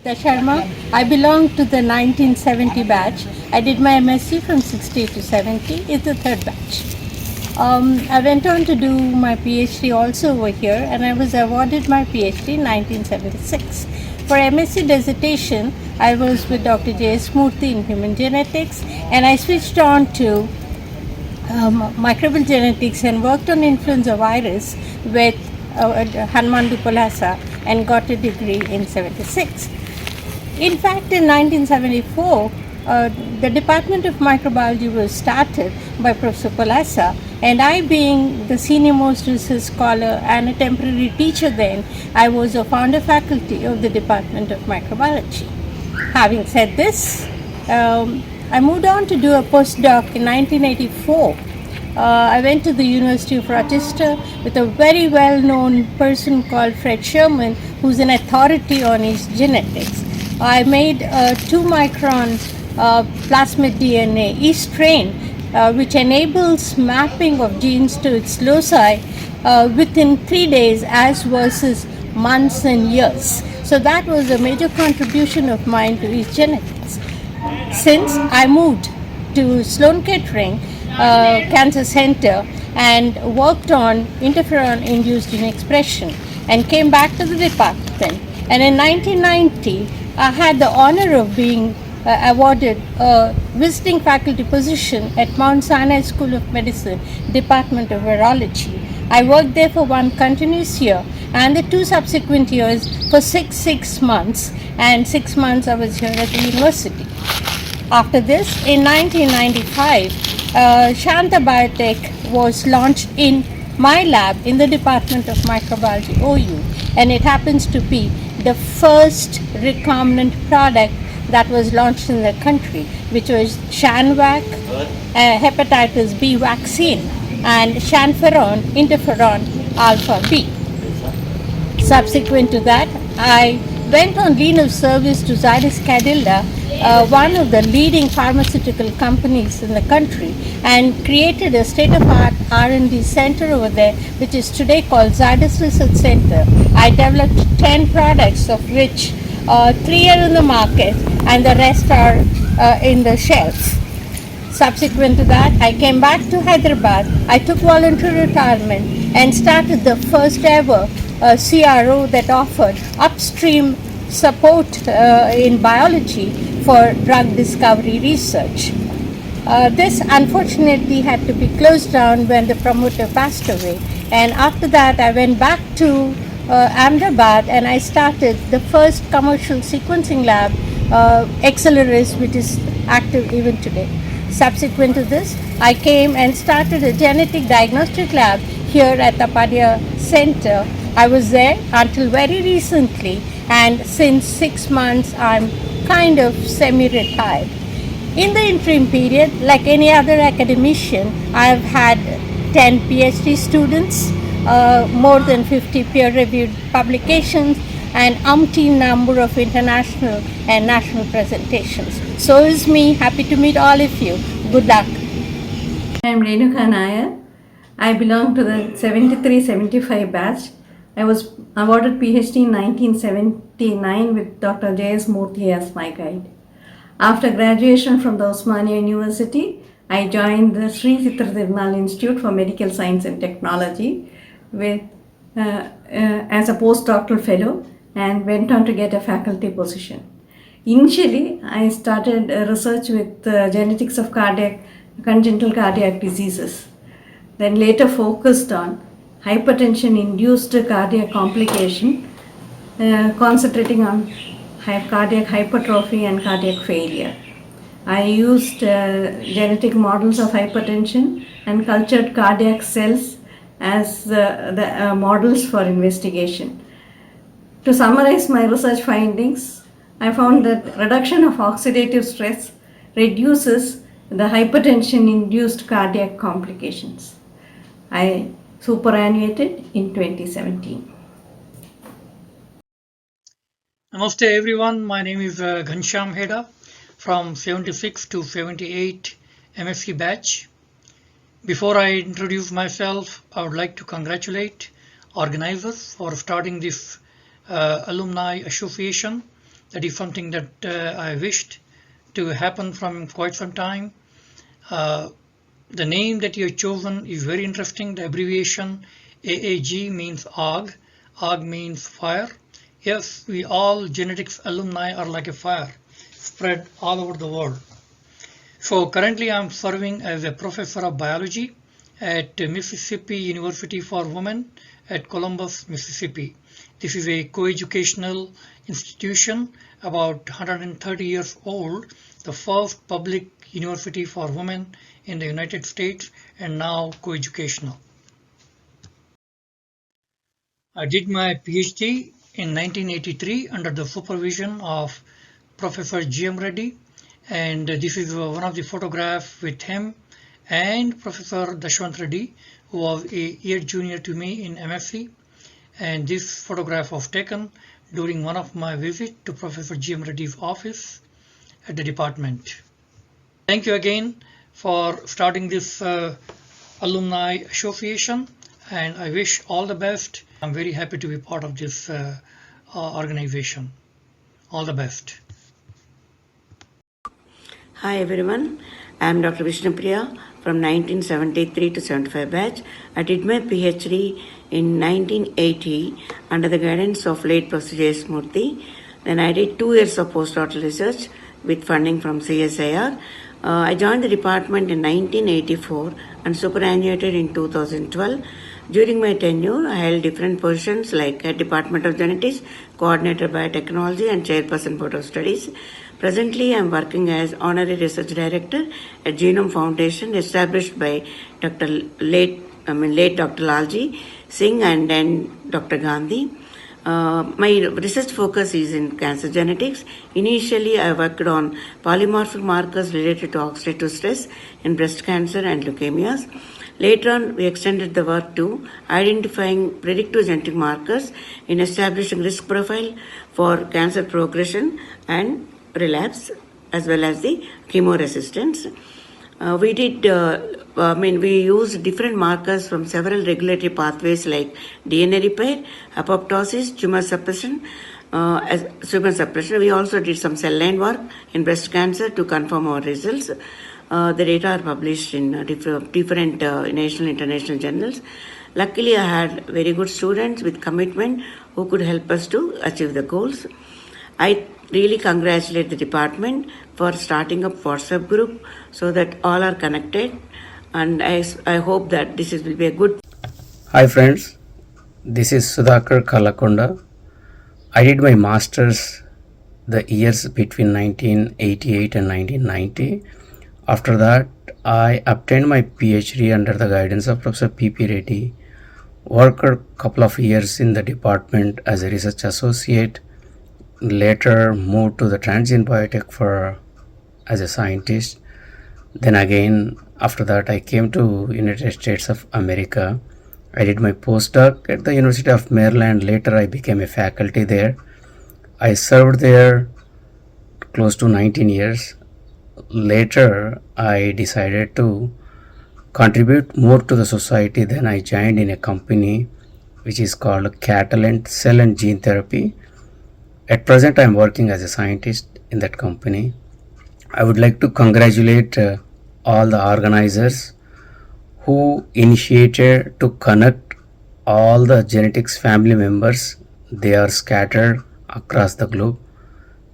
Gita Sharma. I belong to the 1970 batch. I did my MSc from 60 to 70. It's the third batch. I went on to do my PhD also over here, and I was awarded my PhD in 1976. For MSc dissertation, I was with Dr. J.S. Murthy in human genetics, and I switched on to microbial genetics and worked on influenza virus with Hanmandu Polasa and got a degree in 76. In fact, in 1974, the Department of Microbiology was started by Professor Polasa, and I, being the senior most research scholar and a temporary teacher then, I was a founder faculty of the Department of Microbiology. Having said this, I moved on to do a postdoc in 1984. I went to the University of Rochester with a very well-known person called Fred Sherman, who's an authority on his genetics. I made a 2-micron plasmid DNA yeast strain, which enables mapping of genes to its loci within 3 days as versus months and years. So that was a major contribution of mine to yeast genetics. Since I moved to Sloan Kettering Cancer Center and worked on interferon-induced gene expression and came back to the department. And in 1990, I had the honor of being awarded a visiting faculty position at Mount Sinai School of Medicine, Department of Virology. I worked there for 1 continuous year and the 2 subsequent years for 6 months, and 6 months I was here at the university. After this, in 1995, Shanta Biotech was launched in my lab in the Department of Microbiology, OU, and it happens to be the first recombinant product that was launched in the country, which was Shanvac, hepatitis B vaccine, and Shanferon, interferon alpha B. Subsequent to that, I went on leave of service to Zydus Cadila, one of the leading pharmaceutical companies in the country, and created a state-of-the-art R&D center over there, which is today called Zydus Research Center. I developed 10 products, of which 3 are in the market and the rest are in the shelves. Subsequent to that, I came back to Hyderabad. I took voluntary retirement and started the first ever CRO that offered upstream support in biology for drug discovery research. This unfortunately had to be closed down when the promoter passed away, and after that I went back to Ahmedabad and I started the first commercial sequencing lab, Acceleris, which is active even today. Subsequent to this, I came and started a genetic diagnostic lab here at the Padia Center. I was there until very recently, and since 6 months I'm kind of semi-retired. In the interim period, like any other academician, I've had 10 PhD students, more than 50 peer-reviewed publications, and umpteen number of international and national presentations. So is me. Happy to meet all of you. Good luck. I'm Renuka Nair. I belong to the 73-75 batch. I was awarded PhD in 1979 with Dr. J.S. Murthy as my guide. After graduation from the Osmania University, I joined the Sri Chitra Tirunal Institute for Medical Science and Technology as a postdoctoral fellow and went on to get a faculty position. Initially, I started research with genetics of congenital cardiac diseases, then later focused on hypertension-induced cardiac complication, concentrating on cardiac hypertrophy and cardiac failure. I used genetic models of hypertension and cultured cardiac cells as the models for investigation. To summarize my research findings, I found that reduction of oxidative stress reduces the hypertension-induced cardiac complications. I superannuated in 2017. Namaste everyone, my name is Ghanshyam Heda from 76 to 78 MSc batch. Before I introduce myself, I would like to congratulate organizers for starting this Alumni Association That is something that I wished to happen from quite some time. The name that you have chosen is very interesting. The abbreviation AAG means AUG. AUG means fire. Yes, we all genetics alumni are like a fire, spread all over the world. So currently I'm serving as a professor of biology at Mississippi University for Women at Columbus, Mississippi. This is a coeducational institution, about 130 years old, the first public university for women in the United States, and now coeducational. I did my PhD in 1983 under the supervision of Professor G.M. Reddy, and this is one of the photographs with him and Professor Dashwant Reddy, who was a year junior to me in MSc, and this photograph was taken during one of my visits to Professor G.M. Reddy's office at the department. Thank you again for starting this Alumni Association, and I wish all the best. I'm very happy to be part of this organization. All the best. Hi everyone, I am Dr. Vishnupriya from 1973 to 75 batch. I did my PhD in 1980 under the guidance of late Professor J.S. Murthy. Then I did 2 years of postdoctoral research with funding from CSIR. I joined the department in 1984 and superannuated in 2012. During my tenure, I held different positions like Head Department of Genetics, Coordinator Biotechnology, and Chairperson Board of Studies. Presently, I am working as Honorary Research Director at Genome Foundation, established by late Dr. Lalji Singh and then Dr. Gandhi. My research focus is in cancer genetics. Initially, I worked on polymorphic markers related to oxidative stress in breast cancer and leukemias. Later on, we extended the work to identifying predictive genetic markers in establishing risk profile for cancer progression and relapse, as well as the chemoresistance. We used different markers from several regulatory pathways like DNA repair, apoptosis, tumor suppression. We also did some cell line work in breast cancer to confirm our results. The data are published in different national and international journals. Luckily, I had very good students with commitment who could help us to achieve the goals. I really congratulate the department for starting up WhatsApp group so that all are connected, and I hope that this will be a good. Hi friends, this is Sudhakar Kalakonda. I did my masters the years between 1988 and 1990. After that, I obtained my PhD under the guidance of Professor P.P. Reddy. Worked a couple of years in the department as a research associate. Later moved to the transient biotech as a scientist. Then again, after that, I came to United States of America. I did my postdoc at the University of Maryland. Later, I became a faculty there. I served there close to 19 years. Later, I decided to contribute more to the society. Then I joined in a company which is called Catalent Cell and Gene Therapy. At present, I am working as a scientist in that company. I would like to congratulate all the organizers who initiated to connect all the genetics family members. They are scattered across the globe.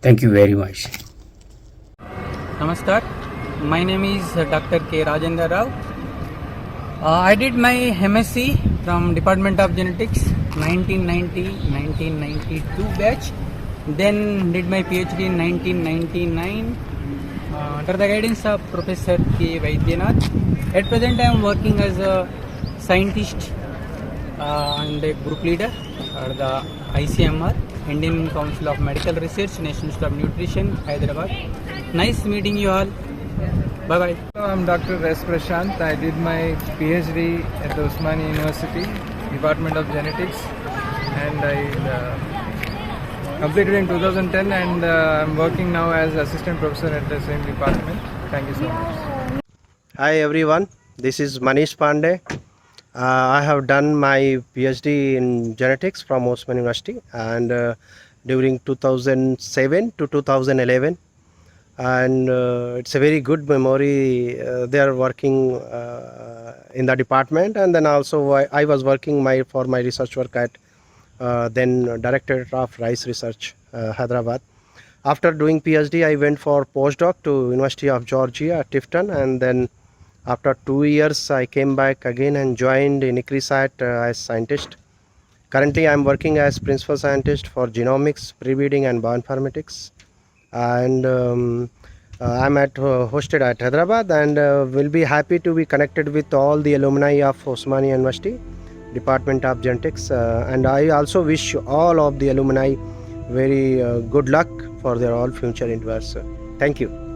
Thank you very much. Namaskar, my name is Dr. K. Rajendra Rao. I did my MSc from Department of Genetics 1990-1992 batch. Then did my PhD in 1999 under the guidance of Professor K. Vaidyanath. At present, I am working as a scientist and a group leader at the ICMR, Indian Council of Medical Research, National Institute of Nutrition, Hyderabad. Nice meeting you all. Bye bye. I'm Dr. S. Prashant. I did my PhD at the Osmania University, Department of Genetics, and I completed in 2010, and I'm working now as assistant professor at the same department. Thank you so much. Hi everyone, this is Manish Pandey. I have done my PhD in genetics from Osmania University, and during 2007 to 2011, and it's a very good memory. They are working in the department, and then also I was working for my research work at then Directorate of Rice Research, Hyderabad. After doing PhD, I went for postdoc to University of Georgia, Tifton, and then after 2 years, I came back again and joined in ICRISAT as scientist. Currently, I am working as principal scientist for genomics, pre-breeding, and bioinformatics, and I'm hosted at Hyderabad, and will be happy to be connected with all the alumni of Osmania University, Department of Genetics, and I also wish all of the alumni very good luck for their all future endeavors. Thank you.